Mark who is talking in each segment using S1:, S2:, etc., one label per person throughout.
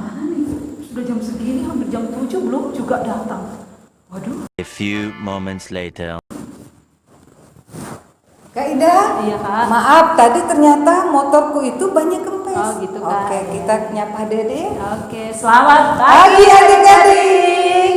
S1: mana nih? Sudah jam segini, hampir jam 7 belum juga datang. Waduh.
S2: A few moments later.
S3: Kak Ida,
S1: Iya Kak.
S3: maaf tadi ternyata motorku itu banyak kempes.
S1: Oh gitu Kak.
S3: Oke, kita nyapa Dede.
S1: Oke, selamat
S3: Pagi
S1: pagi
S3: adik-adik.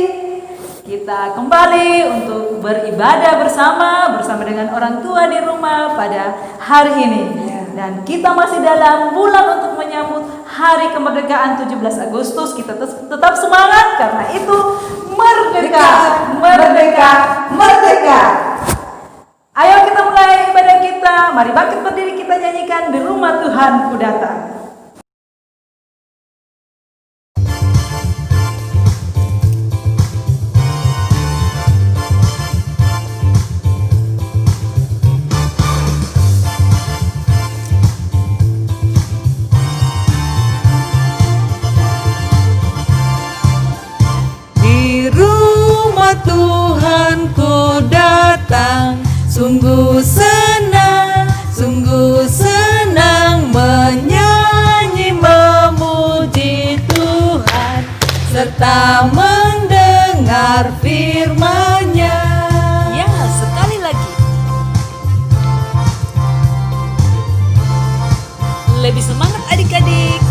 S1: Kita kembali untuk beribadah bersama dengan orang tua di rumah pada hari ini.
S3: Ya.
S1: Dan kita masih dalam bulan untuk menyambut Hari Kemerdekaan 17 Agustus. Kita tetap semangat karena itu merdeka, merdeka, merdeka. Ayo kita mulai ibadah kita. Mari bangkit berdiri, kita nyanyikan Di Rumah Tuhan Ku Datang.
S3: Di rumah Tuhan ku datang, sungguh senang menyanyi memuji Tuhan serta mendengar firman-Nya.
S1: Ya, sekali lagi. Lebih semangat adik-adik.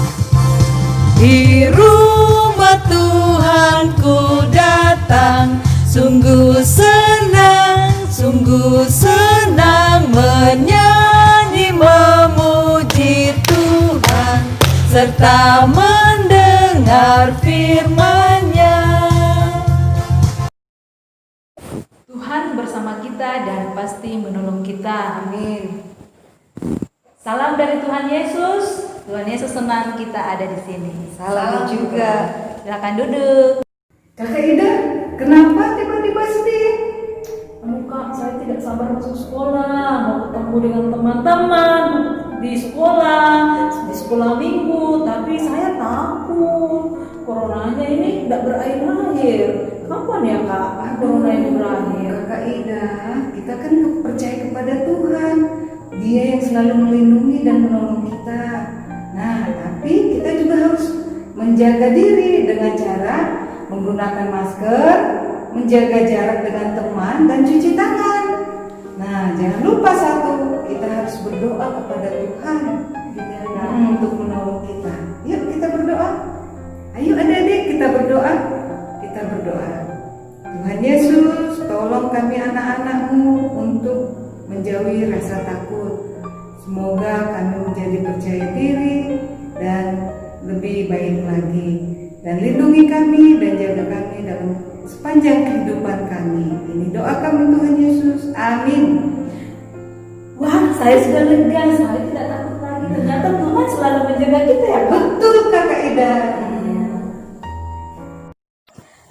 S3: Di rumah Tuhan ku datang, sungguh senang menyanyi memuji Tuhan serta mendengar firman-Nya.
S1: Tuhan bersama kita dan pasti menolong kita.
S3: Amin.
S1: Salam dari Tuhan Yesus. Tuhan Yesus senang kita ada di sini.
S3: Salam juga.
S1: Silakan duduk.
S3: Kakak Ida, kenapa tiba-tiba sedih?
S1: Kak, saya tidak sabar masuk sekolah, mau ketemu dengan teman-teman di sekolah minggu, tapi saya takut coronanya ini tidak berakhir-akhir. Kapan ya Kak, corona ini berakhir?
S3: Kakak Ida, kita kan percaya kepada Tuhan. Dia yang selalu melindungi dan menolong kita. Nah, tapi kita juga harus menjaga diri dengan cara menggunakan masker, menjaga jarak dengan teman, dan cuci tangan. Nah, jangan lupa satu, kita harus berdoa kepada Tuhan untuk menolong kita. Yuk kita berdoa. Ayo adik-adik kita berdoa. Kita berdoa. Tuhan Yesus, tolong kami anak-anak-Mu untuk menjauhi rasa takut. Semoga kami menjadi percaya diri dan lebih baik lagi. Dan lindungi kami dan jaga kami dalam sepanjang kehidupan kami. Ini doa kami Tuhan Yesus. Amin.
S1: Wah, saya sudah lega, saya tidak takut lagi. Ternyata Tuhan selalu menjaga kita ya Kak.
S3: Betul Kakak Ida.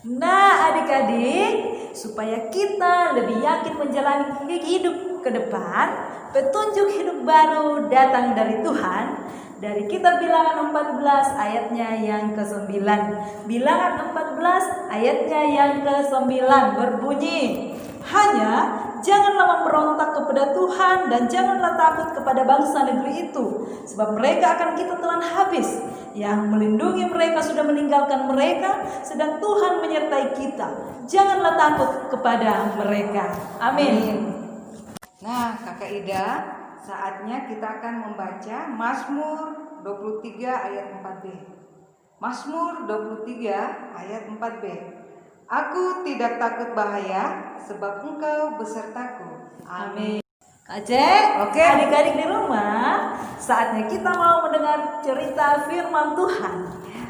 S1: Nah adik-adik, supaya kita lebih yakin menjalani hidup ke depan, petunjuk hidup baru datang dari Tuhan. Dari kitab Bilangan 14 ayatnya yang ke-9. Bilangan 14 ayatnya yang ke-9 berbunyi, hanya janganlah memberontak kepada Tuhan dan janganlah takut kepada bangsa negeri itu, sebab mereka akan kita telan habis. Yang melindungi mereka sudah meninggalkan mereka, sedang Tuhan menyertai kita. Janganlah takut kepada mereka. Amin.
S3: Nah Kakak Ida, saatnya kita akan membaca Mazmur 23 ayat 4b. Mazmur 23 ayat 4b. Aku tidak takut bahaya, sebab Engkau besertaku.
S1: Amin. Kak Cek,
S3: Oke.
S1: adik-adik di rumah, saatnya kita mau mendengar cerita firman Tuhan.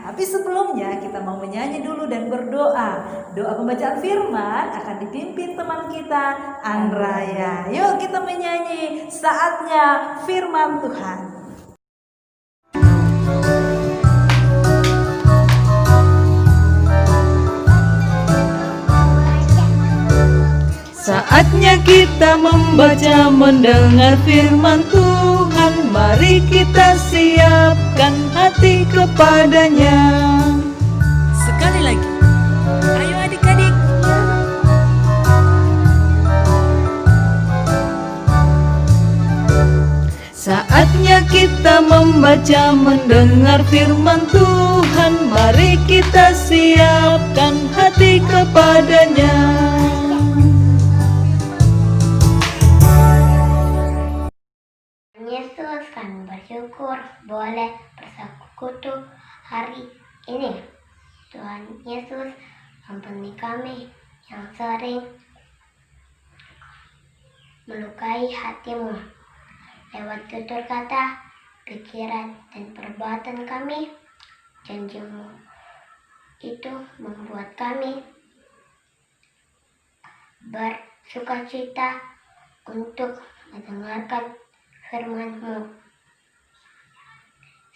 S1: Tapi sebelumnya kita mau menyanyi dulu dan berdoa. Doa pembacaan firman akan dipimpin teman kita, Andraya. Yuk kita menyanyi, saatnya firman Tuhan.
S3: Saatnya kita membaca, mendengar firman Tuhan. Mari kita siapkan hati kepadanya.
S1: Sekali lagi, ayo adik-adik.
S3: Saatnya kita membaca, mendengar firman Tuhan.
S4: persiapkan hati kepadanya.
S5: Yesus, kami bersyukur boleh bersekutu hari ini. Tuhan Yesus, ampuni kami yang sering melukai hatimu lewat tutur kata, pikiran, dan perbuatan kami. Janjimu itu membuat kami bersukacita untuk mendengarkan firman-Mu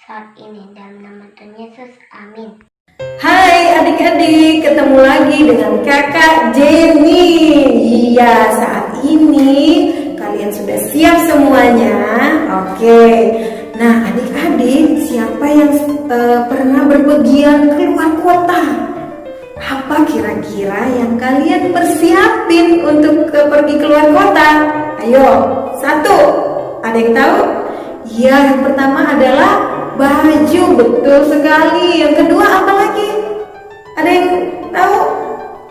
S5: saat ini, dalam nama Tuhan Yesus, amin.
S1: Hai adik-adik, ketemu lagi dengan kakak Jenny. Iya, saat ini kalian sudah siap semuanya? Oke. Nah, adik-adik, siapa yang pernah berpergian keluar kota? Apa kira-kira yang kalian persiapin untuk pergi keluar kota? Ayo, satu. Ada yang tahu? Iya, yang pertama adalah baju, betul sekali. Yang kedua apa lagi? Ada yang tahu?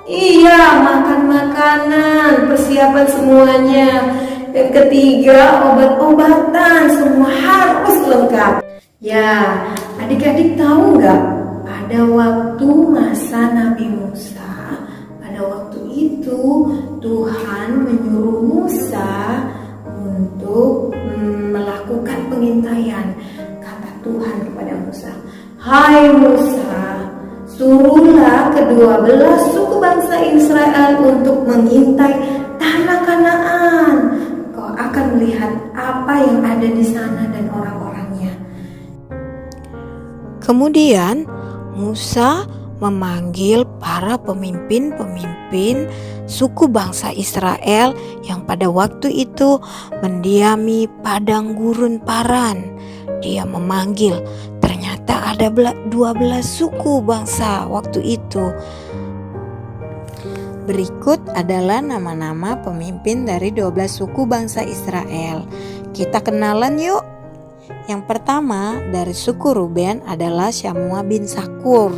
S1: Iya, makan makanan, persiapan semuanya. Yang ketiga, obat-obatan, semua harus lengkap. Ya, adik-adik tahu nggak? Pada waktu masa Nabi Musa, pada waktu itu Tuhan menyuruh Musa untuk melakukan pengintaian. Kata Tuhan kepada Musa, "Hai Musa, suruhlah kedua-belas suku bangsa Israel untuk mengintai tanah Kanaan. Kau akan melihat apa yang ada di sana dan orang-orangnya."
S6: Kemudian Musa memanggil para pemimpin-pemimpin suku bangsa Israel yang pada waktu itu mendiami padang gurun Paran. Dia memanggil, ternyata ada 12 suku bangsa waktu itu. Berikut adalah nama-nama pemimpin dari 12 suku bangsa Israel. Kita kenalan yuk. Yang pertama dari suku Ruben adalah Syamua bin Sakur.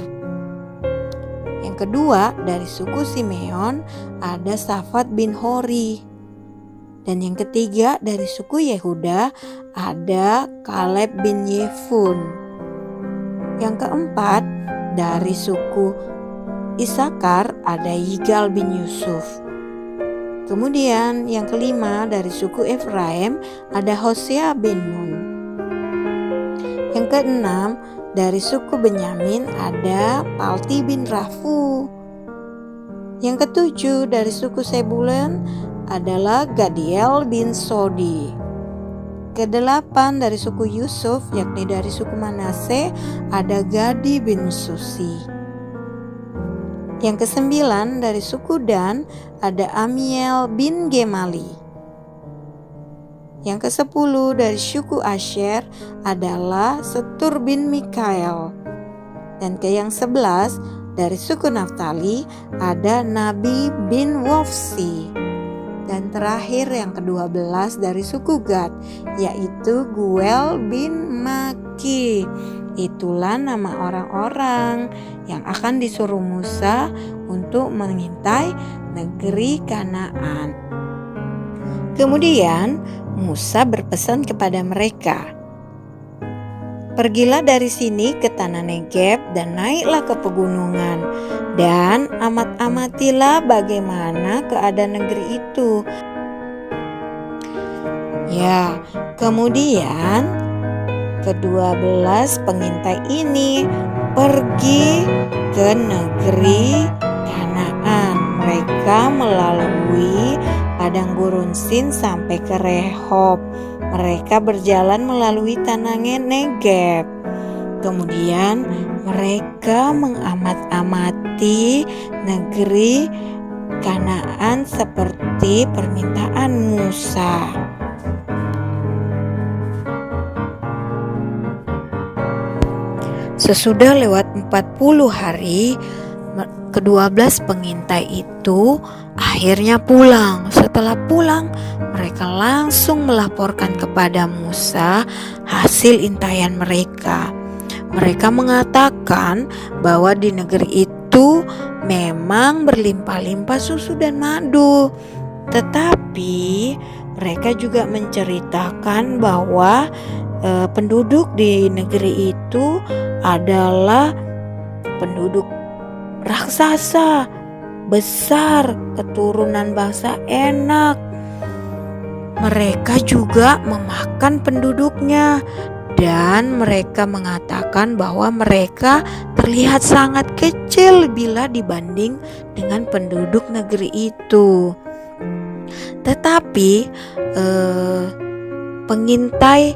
S6: Yang kedua dari suku Simeon ada Safat bin Hori. Dan yang ketiga dari suku Yehuda ada Kaleb bin Yefun. Yang keempat dari suku Isakar ada Yigal bin Yusuf. Kemudian yang kelima dari suku Efraim ada Hosea bin Nun. Yang keenam dari suku Benyamin ada Palti bin Rafu. Yang ketujuh dari suku Sebulun adalah Gadiel bin Sodi. Kedelapan dari suku Yusuf, yakni dari suku Manase, ada Gadi bin Susi. Yang kesembilan dari suku Dan ada Amiel bin Gemali. Yang ke-10 dari suku Asher adalah Setur bin Mikael. Dan yang 11 dari suku Naftali ada Nabi bin Wofsi. Dan terakhir yang ke-12 dari suku Gad, yaitu Guel bin Maki. Itulah nama orang-orang yang akan disuruh Musa untuk mengintai negeri Kanaan. Kemudian Musa berpesan kepada mereka, "Pergilah dari sini ke tanah Negeb dan naiklah ke pegunungan, dan amat-amatilah bagaimana keadaan negeri itu." Ya, kemudian ke-12 pengintai ini pergi ke negeri Kanaan. Mereka melalui padang gurun Sin sampai ke Rehob. Mereka berjalan melalui tanah Negeb. Kemudian mereka mengamat-amati negeri Kanaan seperti permintaan Musa. Sesudah lewat 40 hari, ke-12 pengintai itu akhirnya pulang. Setelah pulang, mereka langsung melaporkan kepada Musa hasil intaian mereka. Mereka mengatakan bahwa di negeri itu memang berlimpah-limpah susu dan madu. Tetapi mereka juga menceritakan bahwa penduduk di negeri itu adalah penduduk raksasa, besar, keturunan bangsa Enak. Mereka juga memakan penduduknya dan mereka mengatakan bahwa mereka terlihat sangat kecil bila dibanding dengan penduduk negeri itu. Tetapi pengintai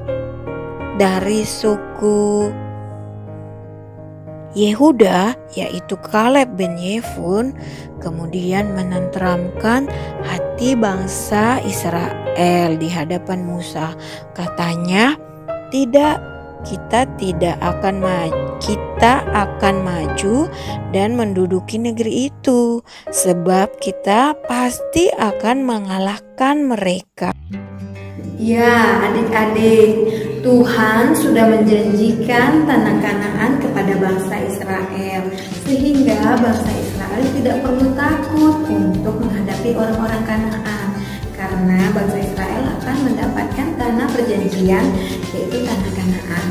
S6: dari suku Yehuda, yaitu Kaleb bin Yefun, kemudian menenteramkan hati bangsa Israel di hadapan Musa. Katanya, kita akan maju dan menduduki negeri itu, sebab kita pasti akan mengalahkan mereka.
S1: Ya, adik-adik, Tuhan sudah menjanjikan tanah Kanaan kepada bangsa Israel, sehingga bangsa Israel tidak perlu takut untuk menghadapi orang-orang Kanaan, karena bangsa Israel akan mendapatkan tanah perjanjian, yaitu tanah Kanaan.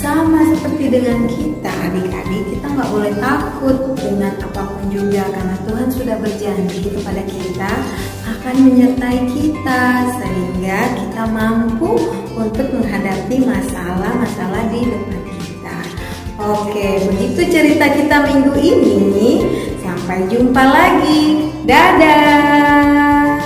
S1: Sama seperti dengan kita, adik-adik, kita nggak boleh takut dengan apapun juga, karena Tuhan sudah berjanji kepada kita akan menyertai kita, sehingga kita mampu untuk menghadapi masalah-masalah di depan kita. Oke, begitu cerita kita minggu ini. Sampai jumpa lagi. Dadah.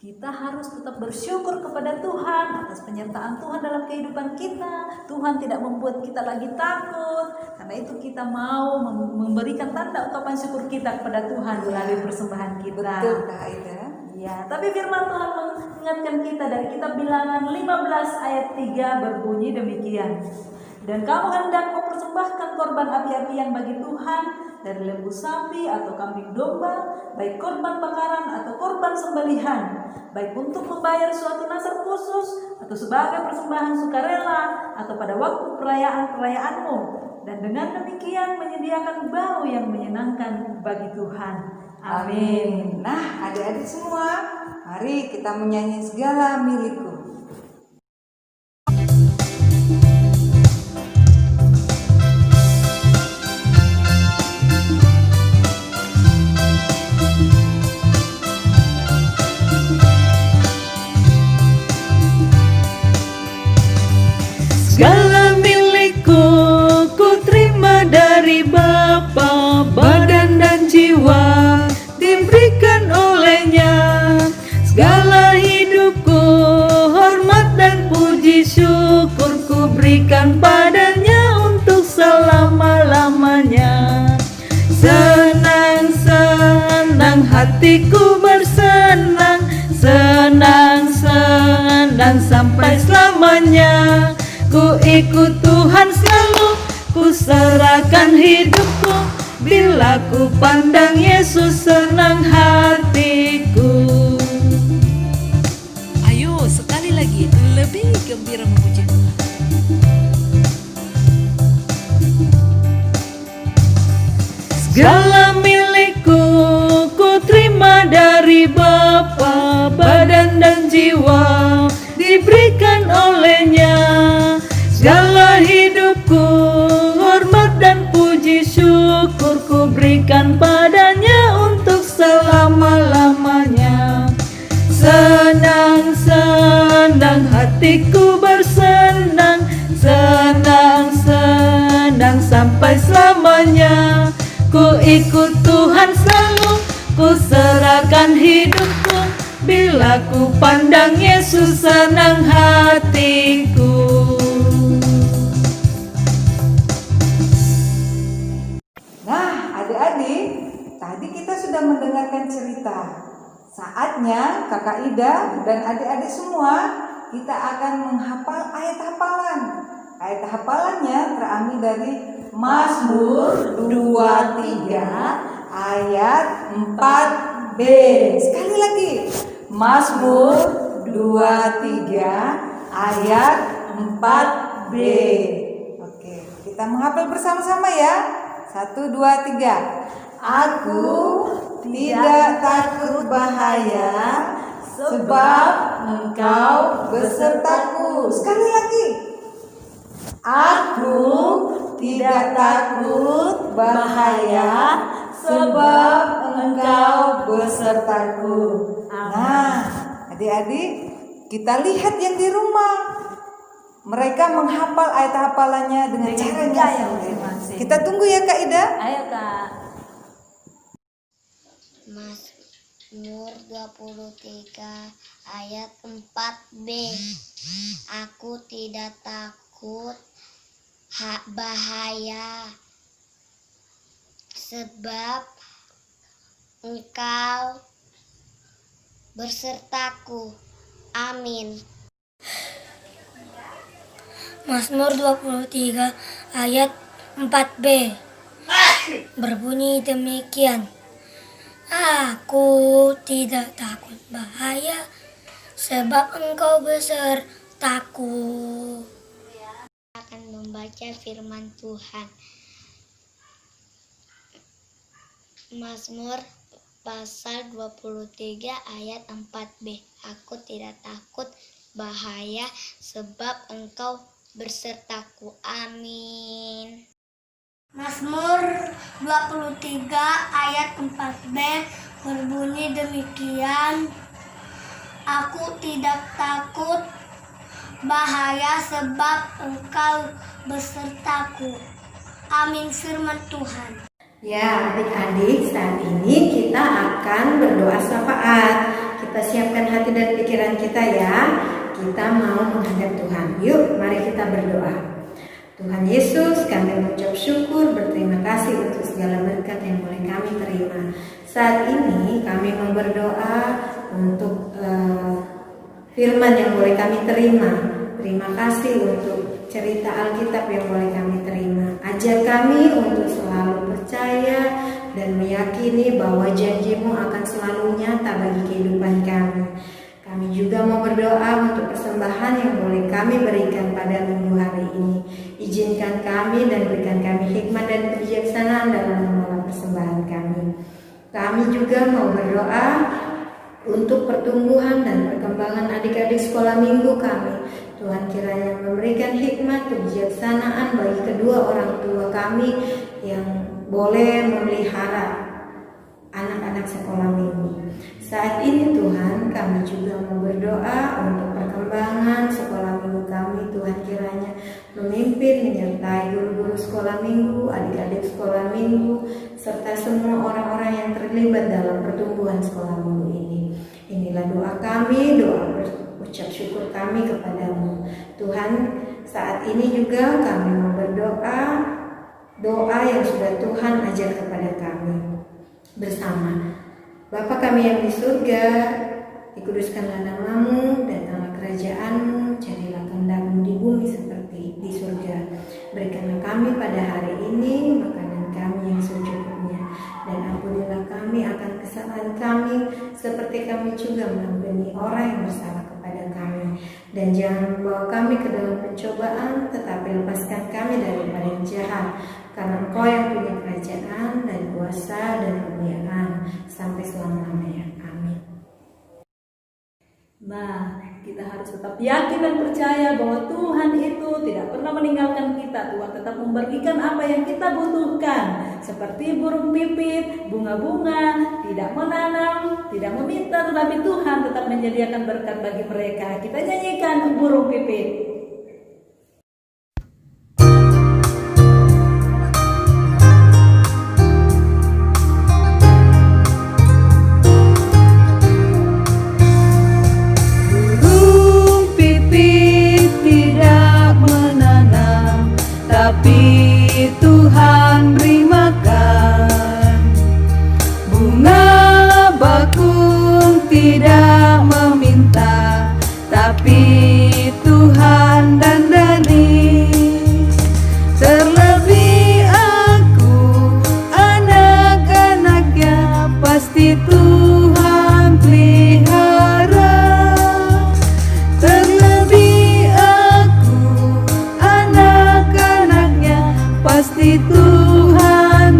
S1: Kita harus tetap bersyukur kepada Tuhan atas penyertaan Tuhan dalam kehidupan kita. Tuhan tidak membuat kita lagi takut. Karena itu kita mau memberikan tanda ungkapan syukur kita kepada Tuhan melalui persembahan kita.
S3: Betul, Kak Aida.
S1: Ya, tapi firman Tuhan mengingatkan kita dari kitab Bilangan 15 ayat 3 berbunyi demikian. Dan kamu hendak mempersembahkan korban api-api yang bagi Tuhan dari lembu sapi atau kambing domba, baik korban bakaran atau korban sembelihan, baik untuk membayar suatu nazar khusus atau sebagai persembahan sukarela atau pada waktu perayaan-perayaanmu, dan dengan demikian menyediakan bau yang menyenangkan bagi Tuhan. Amin.
S3: Nah, adik-adik semua, mari kita menyanyi segala milikku.
S4: Segala milikku ku terima dari Bapa, badan dan jiwa diberikan olehnya. Segala hidupku hormat dan puji syukur ku berikan padanya untuk selama-lamanya. Senang-senang hatiku bersenang, senang-senang sampai selamanya. Ku ikut Tuhan selalu, ku serahkan hidupku. Bila ku pandang Yesus senang hatiku.
S1: Ayo sekali lagi lebih gembira memuji Tuhan.
S4: Segala milikku ku terima dari Bapa, badan dan jiwa diberikan olehnya. Segala hidupku hormat dan puji syukur ku berikan padanya untuk selama-lamanya. Senang-senang hatiku bersenang, senang-senang sampai selamanya. Ku ikut Tuhan selalu, ku serahkan hidupku. Bila ku pandang Yesus senang hatiku.
S3: Nah, adik-adik, tadi kita sudah mendengarkan cerita. Saatnya Kakak Ida dan adik-adik semua, kita akan menghafal ayat hafalan. Ayat hafalannya terambil dari Mazmur 23 ayat 4b. Sekali lagi, Mazmur 23 ayat 4b. Oke, kita menghafal bersama-sama ya. 1, 2, 3. Aku tidak takut bahaya, sebab Engkau besertaku. Sekali lagi. Aku tidak takut bahaya, sebab Engkau besertaku. Nah, adik-adik, kita lihat yang di rumah. Mereka menghafal ayat hafalannya dengan caranya yang masing-masing. Kita tunggu ya Kak Ida.
S1: Ayo Kak.
S5: Mazmur 23 ayat 4b. Aku tidak takut bahaya, sebab Engkau bersertaku. Amin.
S7: Mazmur 23 ayat 4b berbunyi demikian. Aku tidak takut bahaya, sebab Engkau besertaku.
S5: Akan membaca firman Tuhan. Mazmur pasal 23 ayat 4b. Aku tidak takut bahaya, sebab Engkau bersertaku. Amin.
S7: Mazmur 23 ayat 4b berbunyi demikian. Aku tidak takut bahaya, sebab Engkau besertaku. Amin, firman Tuhan.
S6: Ya, adik-adik, saat ini kita akan berdoa syafaat. Kita siapkan hati dan pikiran kita ya. Kita mau menghadap Tuhan. Yuk, mari kita berdoa. Tuhan Yesus, kami mengucap syukur, berterima kasih untuk segala berkat yang boleh kami terima. Saat ini kami mau berdoa untuk firman yang boleh kami terima. Terima kasih untuk cerita Alkitab yang boleh kami terima. Ajar kami untuk selalu percaya dan meyakini bahwa janji-Mu akan selalu nyata bagi kehidupan kami. Kami juga mau berdoa untuk persembahan yang boleh kami berikan pada minggu hari ini. Izinkan kami dan berikan kami hikmat dan kebijaksanaan dalam mengelola persembahan kami. Kami juga mau berdoa untuk pertumbuhan dan perkembangan adik-adik sekolah minggu kami. Tuhan kiranya memberikan hikmat kebijaksanaan bagi kedua orang tua kami yang boleh memelihara anak-anak sekolah minggu. Saat ini Tuhan, kami juga mau berdoa untuk perkembangan sekolah minggu kami. Tuhan kiranya memimpin, menyertai guru-guru sekolah minggu, adik-adik sekolah minggu, serta semua orang-orang yang terlibat dalam pertumbuhan sekolah minggu ini. Inilah doa kami, doa ucap syukur kami kepadamu. Tuhan, saat ini juga kami mau berdoa, doa yang sudah Tuhan ajar kepada kami bersama. Bapa kami yang di surga, dikuduskanlah nama-Mu, datanglah kerajaan-Mu, jadilah kehendak-Mu di bumi seperti di surga. Berikanlah kami pada hari ini makanan kami yang secukupnya, dan ampunilah kami akan kesalahan kami, seperti kami juga mengampuni orang yang bersalah kepada kami. Dan jangan membawa kami ke dalam pencobaan, tetapi lepaskan kami daripada yang jahat. Karena Engkau yang punya kerajaan dan kuasa dan kemuliaan sampai selama-lamanya. Amin.
S1: Nah, kita harus tetap yakin dan percaya bahwa Tuhan itu tidak pernah meninggalkan kita. Tuhan tetap memberikan apa yang kita butuhkan. Seperti burung pipit, bunga-bunga, tidak menanam, tidak meminta, tetapi Tuhan tetap menyediakan berkat bagi mereka. Kita nyanyikan burung pipit.
S4: Tapi Tuhan beri makan. Bunga bakung tidak meminta, tapi Tuhan dandani. Terlebih aku, anak-anaknya, pasti Tuhan pelihara. Terlebih aku, anak-anaknya, pasti Tuhan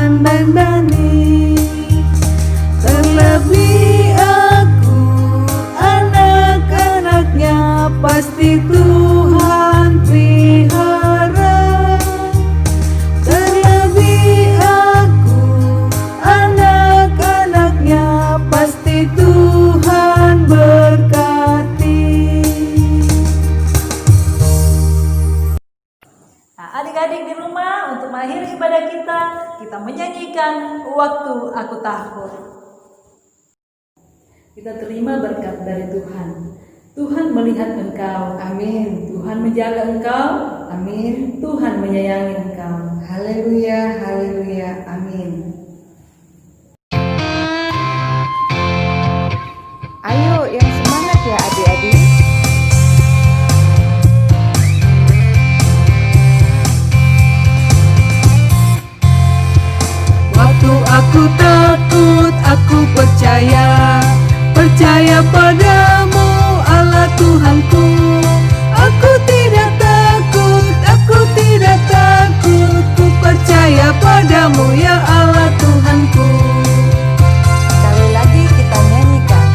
S4: Tuhan berdani. Terlebih aku, anak-anaknya pasti Tuhan pelihara. Terlebih aku, anak-anaknya pasti Tuhan berkati.
S1: Nah, adik-adik di rumah, untuk mengakhiri ibadah kita menyanyikan Waktu Aku Takut. Kita terima berkat dari Tuhan. Tuhan melihat engkau.
S3: Amin.
S1: Tuhan menjaga engkau.
S3: Amin.
S1: Tuhan menyayangi engkau.
S3: Haleluya, haleluya, amin. Ayo yang semangat ya adik-adik.
S4: Waktu aku takut, aku percaya padamu, Allah Tuhanku. Aku tidak takut, ku percaya padamu ya Allah Tuhanku.
S6: Sekali lagi kita nyanyikan.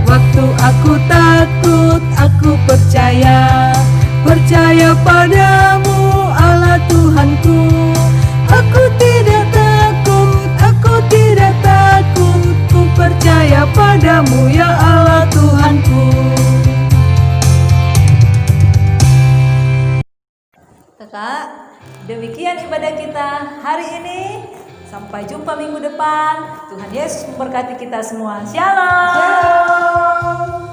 S4: Waktu aku takut, aku percaya padamu, Allah Tuhanku. Aku tidak takut, ku percaya padamu ya Allah Tuhanku.
S1: Kakak, demikian ibadah kita hari ini. Sampai jumpa minggu depan. Tuhan Yesus memberkati kita semua. Shalom.
S3: Shalom.